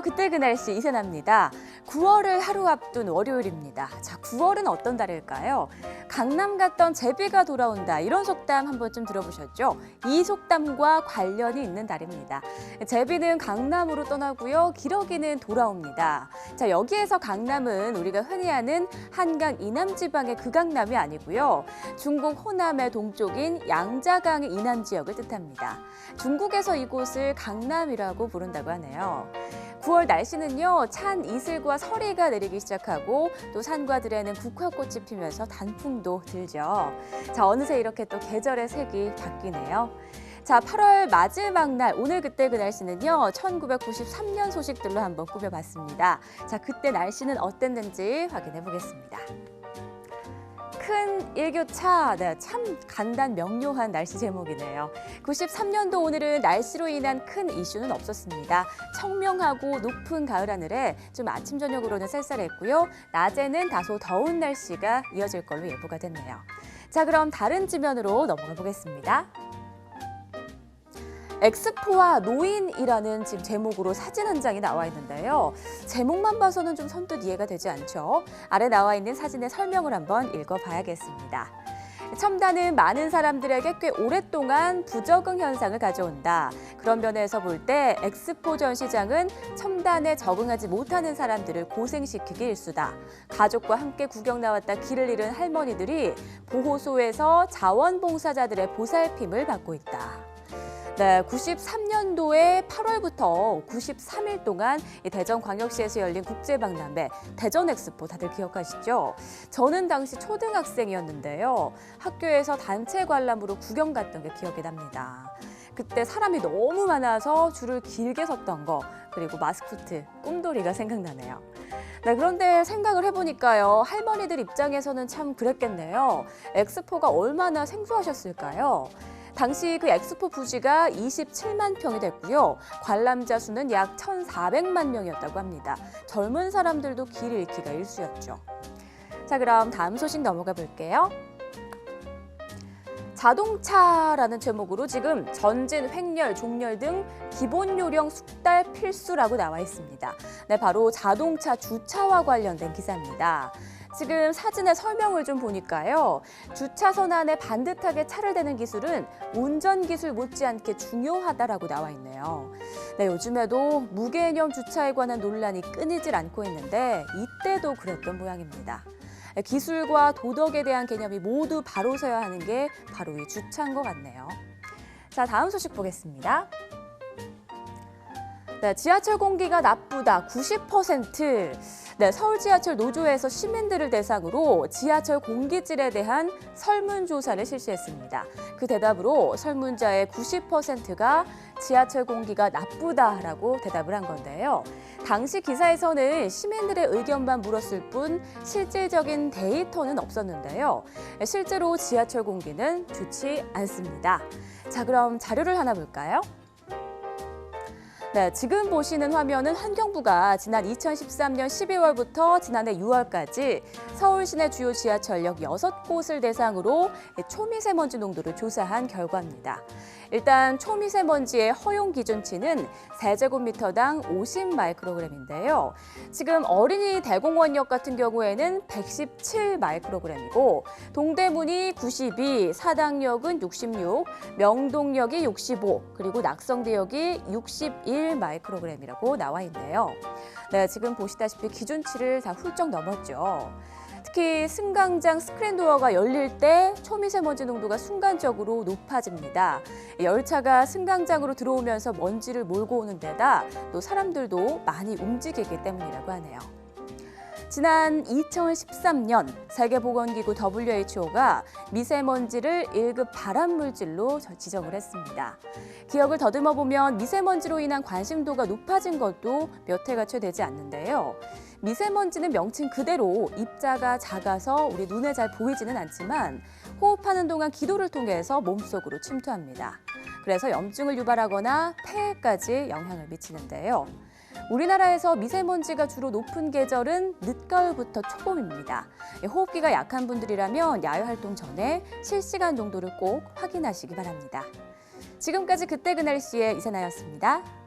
안녕하세요. 그때 그 날씨 이세나입니다. 9월을 하루 앞둔 월요일입니다. 자, 9월은 어떤 달일까요? 강남 갔던 제비가 돌아온다. 이런 속담 한 번쯤 들어보셨죠? 이 속담과 관련이 있는 달입니다. 제비는 강남으로 떠나고요. 기러기는 돌아옵니다. 자, 여기에서 강남은 우리가 흔히 아는 한강 이남 지방의 그 강남이 아니고요. 중국 호남의 동쪽인 양자강의 이남 지역을 뜻합니다. 중국에서 이곳을 강남이라고 부른다고 하네요. 9월 날씨는요, 찬 이슬과 서리가 내리기 시작하고 또 산과들에는 국화꽃이 피면서 단풍도 들죠. 자, 어느새 이렇게 또 계절의 색이 바뀌네요. 자, 8월 마지막 날, 오늘 그때 그 날씨는요, 1993년 소식들로 한번 꾸며봤습니다. 자, 그때 날씨는 어땠는지 확인해 보겠습니다. 큰 일교차, 네, 참 간단 명료한 날씨 제목이네요. 93년도 오늘은 날씨로 인한 큰 이슈는 없었습니다. 청명하고 높은 가을 하늘에 좀 아침 저녁으로는 쌀쌀했고요. 낮에는 다소 더운 날씨가 이어질 걸로 예보가 됐네요. 자, 그럼 다른 지면으로 넘어가 보겠습니다. 엑스포와 노인이라는 지금 제목으로 사진 한 장이 나와 있는데요. 제목만 봐서는 좀 선뜻 이해가 되지 않죠. 아래 나와 있는 사진의 설명을 한번 읽어봐야겠습니다. 첨단은 많은 사람들에게 꽤 오랫동안 부적응 현상을 가져온다. 그런 면에서 볼 때 엑스포 전시장은 첨단에 적응하지 못하는 사람들을 고생시키기 일쑤다. 가족과 함께 구경 나왔다 길을 잃은 할머니들이 보호소에서 자원봉사자들의 보살핌을 받고 있다. 네, 93년도에 8월부터 93일 동안 대전광역시에서 열린 국제박람회 대전 엑스포 다들 기억하시죠? 저는 당시 초등학생이었는데요. 학교에서 단체 관람으로 구경 갔던 게 기억이 납니다. 그때 사람이 너무 많아서 줄을 길게 섰던 거, 그리고 마스코트, 꿈돌이가 생각나네요. 네, 그런데 생각을 해보니까요. 할머니들 입장에서는 참 그랬겠네요. 엑스포가 얼마나 생소하셨을까요? 당시 그 엑스포 부지가 27만 평이 됐고요. 관람자 수는 약 1,400만 명이었다고 합니다. 젊은 사람들도 길 잃기가 일쑤였죠. 자, 그럼 다음 소식 넘어가 볼게요. 자동차라는 제목으로 지금 전진, 횡렬, 종렬 등 기본 요령 숙달 필수라고 나와 있습니다. 네, 바로 자동차 주차와 관련된 기사입니다. 지금 사진의 설명을 좀 보니까요. 주차선 안에 반듯하게 차를 대는 기술은 운전기술 못지않게 중요하다라고 나와 있네요. 네, 요즘에도 무개념 주차에 관한 논란이 끊이질 않고 있는데 이때도 그랬던 모양입니다. 기술과 도덕에 대한 개념이 모두 바로 서야 하는 게 바로 이 주차인 것 같네요. 자, 다음 소식 보겠습니다. 네, 지하철 공기가 나쁘다 90%. 네, 서울 지하철 노조에서 시민들을 대상으로 지하철 공기질에 대한 설문조사를 실시했습니다. 그 대답으로 설문자의 90%가 지하철 공기가 나쁘다라고 대답을 한 건데요. 당시 기사에서는 시민들의 의견만 물었을 뿐 실질적인 데이터는 없었는데요. 실제로 지하철 공기는 좋지 않습니다. 자, 그럼 자료를 하나 볼까요? 네, 지금 보시는 화면은 환경부가 지난 2013년 12월부터 지난해 6월까지 서울 시내 주요 지하철역 6곳을 대상으로 초미세먼지 농도를 조사한 결과입니다. 일단 초미세먼지의 허용 기준치는 세제곱미터당 50 마이크로그램인데요. 지금 어린이 대공원역 같은 경우에는 117 마이크로그램이고 동대문이 92, 사당역은 66, 명동역이 65, 그리고 낙성대역이 61 마이크로그램이라고 나와 있네요. 네, 지금 보시다시피 기준치를 다 훌쩍 넘었죠. 특히 승강장 스크린도어가 열릴 때 초미세먼지 농도가 순간적으로 높아집니다. 열차가 승강장으로 들어오면서 먼지를 몰고 오는 데다 또 사람들도 많이 움직이기 때문이라고 하네요. 지난 2013년 세계보건기구 WHO가 미세먼지를 1급 발암물질로 지정을 했습니다. 기억을 더듬어 보면 미세먼지로 인한 관심도가 높아진 것도 몇 해가 채 되지 않는데요. 미세먼지는 명칭 그대로 입자가 작아서 우리 눈에 잘 보이지는 않지만 호흡하는 동안 기도를 통해서 몸속으로 침투합니다. 그래서 염증을 유발하거나 폐해까지 영향을 미치는데요. 우리나라에서 미세먼지가 주로 높은 계절은 늦가을부터 초봄입니다. 호흡기가 약한 분들이라면 야외 활동 전에 실시간 농도를 꼭 확인하시기 바랍니다. 지금까지 그때 그 날씨의 이세나였습니다.